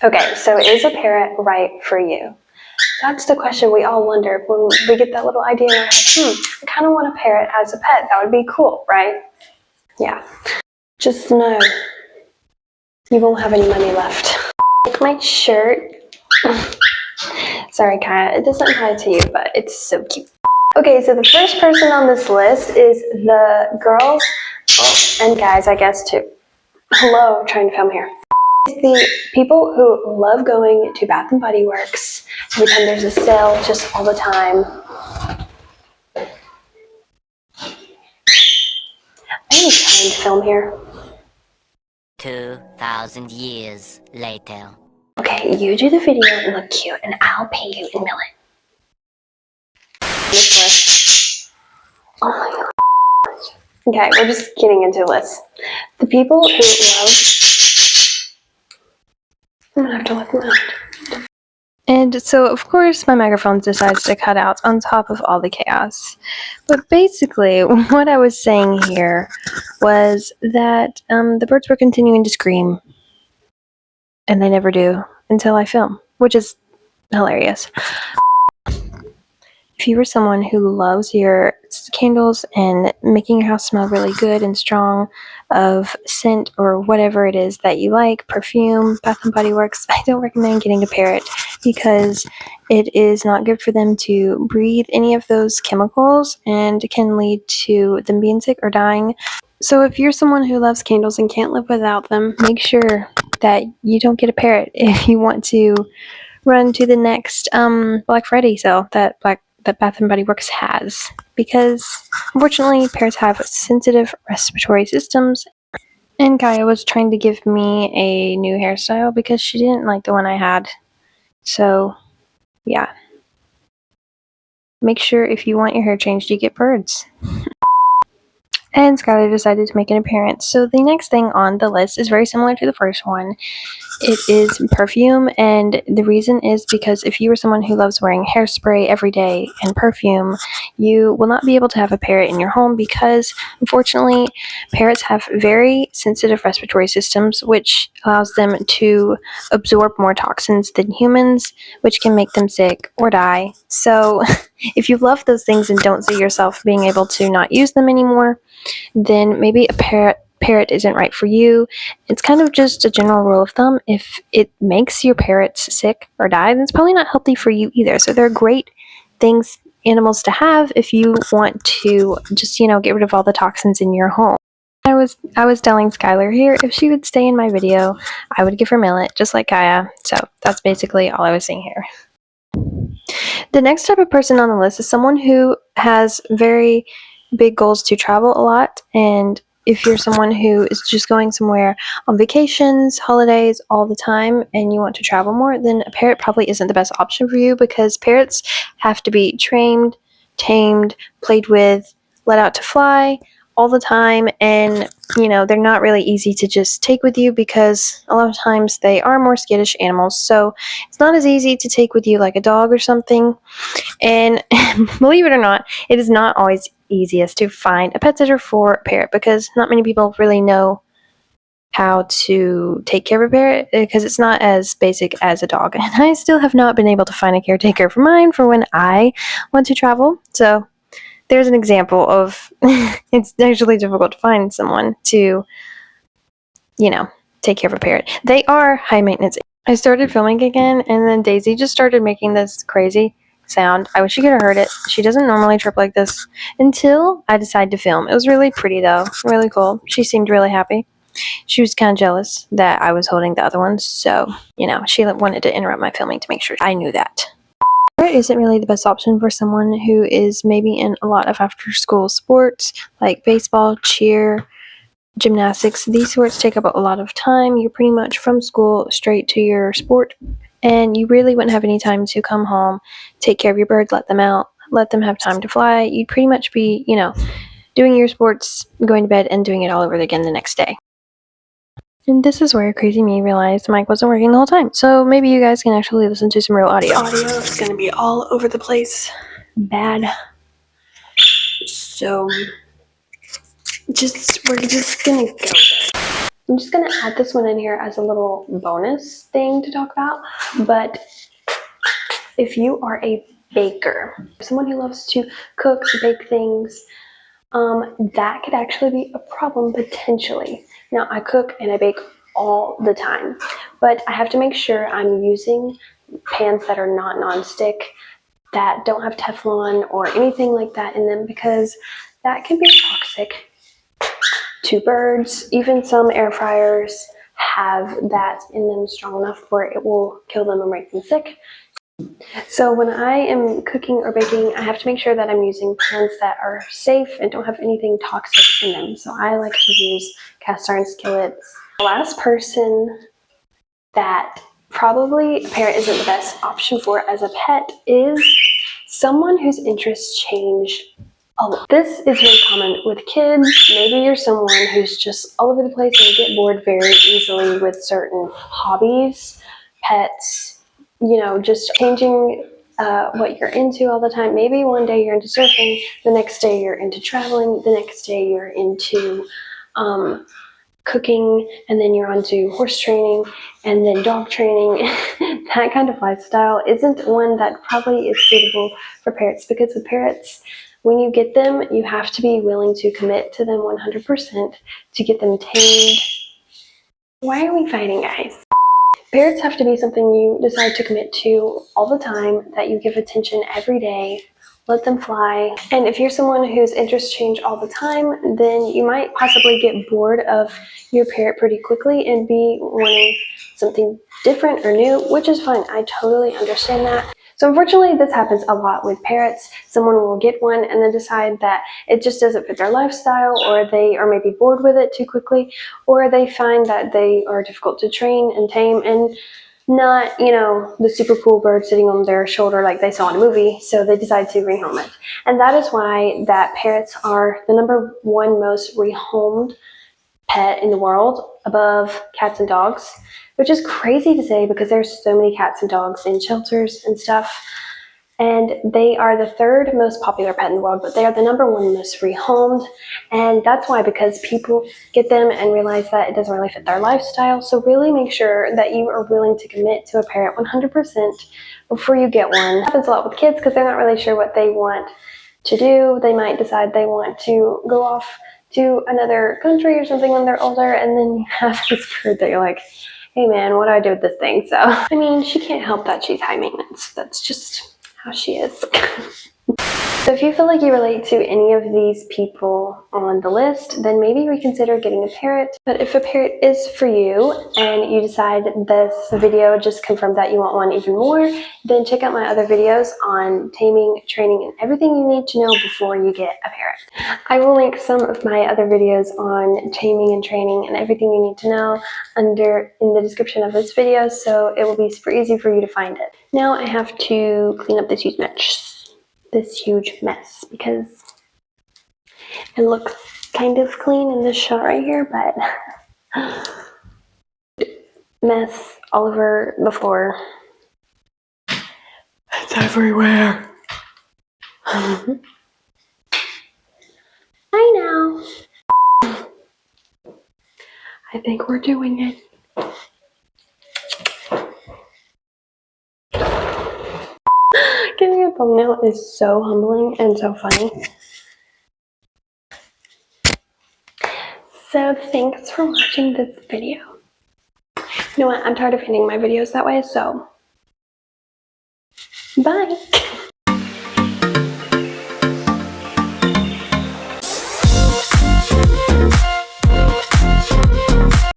Okay, so is a parrot right for you? That's the question we all wonder when we get that little idea in our head. I kind of want a parrot as a pet. That would be cool, right? Yeah. Just know you won't have any money left. Like my shirt. Sorry, Kaya, it doesn't apply to you, but it's so cute. Okay, so the first person on this list is the girls, and guys, I guess too. Hello, I'm trying to film here. It's the people who love going to Bath and Body Works every time there's a sale, just all the time. I'm trying to film here. 2,000 years later. Okay, you do the video and look cute, and I'll pay you in millions. This list. Oh my god. Okay, we're just getting into lists. The people who love. I'm gonna have to let them out. And so, of course, my microphone decides to cut out on top of all the chaos. But basically, what I was saying here was that the birds were continuing to scream. And they never do until I film, which is hilarious. If you were someone who loves your candles and making your house smell really good and strong of scent or whatever it is that you like, perfume, Bath and Body Works, I don't recommend getting a parrot because it is not good for them to breathe any of those chemicals and can lead to them being sick or dying. So if you're someone who loves candles and can't live without them, make sure that you don't get a parrot if you want to run to the next Black Friday sale that Bath and Body Works has, because unfortunately parrots have sensitive respiratory systems. And Gaia was trying to give me a new hairstyle because she didn't like the one I had. So yeah, make sure if you want your hair changed you get birds. And Skylar decided to make an appearance. So the next thing on the list is very similar to the first one. It is perfume, and the reason is because if you are someone who loves wearing hairspray every day and perfume, you will not be able to have a parrot in your home because, unfortunately, parrots have very sensitive respiratory systems, which allows them to absorb more toxins than humans, which can make them sick or die. So if you love those things and don't see yourself being able to not use them anymore, then maybe a parrot isn't right for you. It's kind of just a general rule of thumb. If it makes your parrots sick or die, then it's probably not healthy for you either. So they're great animals to have if you want to just, get rid of all the toxins in your home. I was telling Skylar here, if she would stay in my video, I would give her millet, just like Gaia. So that's basically all I was saying here. The next type of person on the list is someone who has very big goals to travel a lot, and if you're someone who is just going somewhere on vacations, holidays, all the time, and you want to travel more, then a parrot probably isn't the best option for you because parrots have to be trained, tamed, played with, let out to fly all the time, and they're not really easy to just take with you because a lot of times they are more skittish animals, so it's not as easy to take with you like a dog or something. And believe it or not, it is not always easiest to find a pet sitter for a parrot because not many people really know how to take care of a parrot because it's not as basic as a dog. And I still have not been able to find a caretaker for mine for when I want to travel. So there's an example of it's actually difficult to find someone to, take care of a parrot. They are high maintenance. I started filming again, and then Daisy just started making this crazy sound. I wish you could have heard it. She doesn't normally chirp like this until I decide to film. It was really pretty though, really cool. She seemed really happy. She was kind of jealous that I was holding the other ones, so she wanted to interrupt my filming to make sure I knew that. Parrot isn't really the best option for someone who is maybe in a lot of after school sports like baseball, cheer, gymnastics. These sports take up a lot of time. You're pretty much from school straight to your sport, and you really wouldn't have any time to come home, take care of your birds, let them out, let them have time to fly. You'd pretty much be, doing your sports, going to bed, and doing it all over again the next day. And this is where crazy me realized the mic wasn't working the whole time. So maybe you guys can actually listen to some real audio. This audio is going to be all over the place. Bad. So we're just going to go. I'm just going to add this one in here as a little bonus thing to talk about. But if you are a baker, someone who loves to cook, to bake things, that could actually be a problem potentially. Now, I cook and I bake all the time, but I have to make sure I'm using pans that are not nonstick, that don't have Teflon or anything like that in them, because that can be toxic to birds. Even some air fryers have that in them strong enough where it will kill them or make them sick. So when I am cooking or baking, I have to make sure that I'm using pans that are safe and don't have anything toxic in them. So I like to use cast iron skillets. The last person that probably a parrot isn't the best option for as a pet is someone whose interests change a lot. This is very common with kids. Maybe you're someone who's just all over the place and you get bored very easily with certain hobbies, pets, just changing what you're into all the time. Maybe one day you're into surfing, the next day you're into traveling, the next day you're into cooking, and then you're onto horse training and then dog training. That kind of lifestyle isn't one that probably is suitable for parrots, because with parrots, when you get them, you have to be willing to commit to them 100% to get them tamed. Why are we fighting, guys? Parrots have to be something you decide to commit to all the time, that you give attention every day. Let them fly. And if you're someone whose interests change all the time, then you might possibly get bored of your parrot pretty quickly and be wanting something different or new, which is fine. I totally understand that. So unfortunately, this happens a lot with parrots. Someone will get one and then decide that it just doesn't fit their lifestyle, or they are maybe bored with it too quickly, or they find that they are difficult to train and tame and not, the super cool bird sitting on their shoulder like they saw in a movie, so they decide to rehome it. And that is why that parrots are the number one most rehomed pet in the world, above cats and dogs, which is crazy to say because there's so many cats and dogs in shelters and stuff. And they are the third most popular pet in the world, but they are the number one most rehomed. And that's why, because people get them and realize that it doesn't really fit their lifestyle. So really make sure that you are willing to commit to a parrot 100% before you get one. It happens a lot with kids because they're not really sure what they want to do. They might decide they want to go off to another country or something when they're older, and then you have this bird that you're like, hey man, what do I do with this thing? So, I mean, she can't help that she's high maintenance. That's just how she is. So if you feel like you relate to any of these people on the list, then maybe reconsider getting a parrot. But if a parrot is for you and you decide this video just confirmed that you want one even more, then check out my other videos on taming, training, and everything you need to know before you get a parrot. I will link some of my other videos on taming and training and everything you need to know in the description of this video, so it will be super easy for you to find it. Now I have to clean up this huge mess because it looks kind of clean in this shot right here, but mess all over the floor. It's everywhere. I know. I think we're doing it. Getting a thumbnail is so humbling and so funny. So thanks for watching this video. You know what? I'm tired of ending my videos that way, so bye.